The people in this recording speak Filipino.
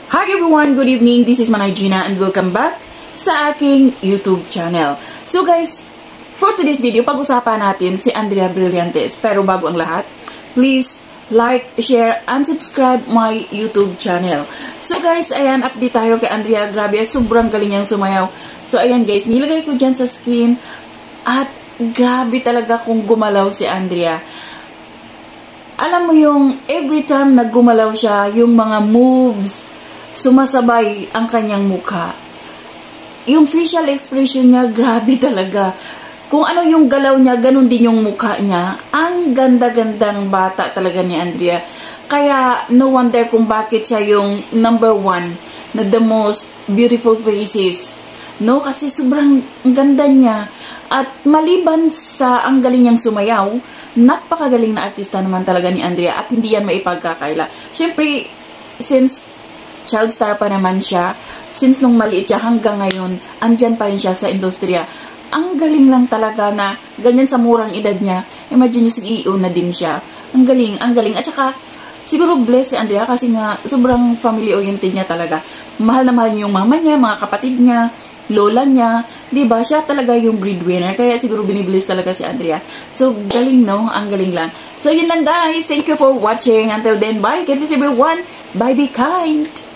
Hi everyone! Good evening! This is Manay Gina and welcome back sa aking YouTube channel. So guys, for today's video, pag-usapan natin si Andrea Brillantes. Pero bago ang lahat, please like, share, and subscribe my YouTube channel. So guys, ayan, update tayo kay Andrea. Grabe, sobrang galing niyang sumayaw. So ayan guys, nilagay ko dyan sa screen at grabe talaga kung gumalaw si Andrea. Alam mo yung every time na gumalaw siya, yung mga moves, sumasabay ang kanyang mukha. Yung facial expression niya, grabe talaga. Kung ano yung galaw niya, ganun din yung mukha niya. Ang ganda-gandang bata talaga ni Andrea. Kaya no wonder kung bakit siya yung number 1 na the most beautiful faces. No? Kasi sobrang ganda niya. At maliban sa ang galing niyang sumayaw, napakagaling na artista naman talaga ni Andrea at hindi yan maipagkakaila. Siyempre, since child star pa naman siya, since nung maliit siya hanggang ngayon, andyan pa rin siya sa industriya. Ang galing lang talaga na ganyan sa murang edad niya, imagine nyo CEO na din siya. Ang galing, ang galing. At saka, siguro blessed si Andrea kasi nga sobrang family-oriented niya talaga. Mahal na mahal niya yung mama niya, mga kapatid niya, lola niya, diba? Siya talaga yung breadwinner. Kaya siguro binibilis talaga si Andrea. So, galing, no? Ang galing lang. So, yun lang guys. Thank you for watching. Until then, bye. God bless everyone. Bye, be kind.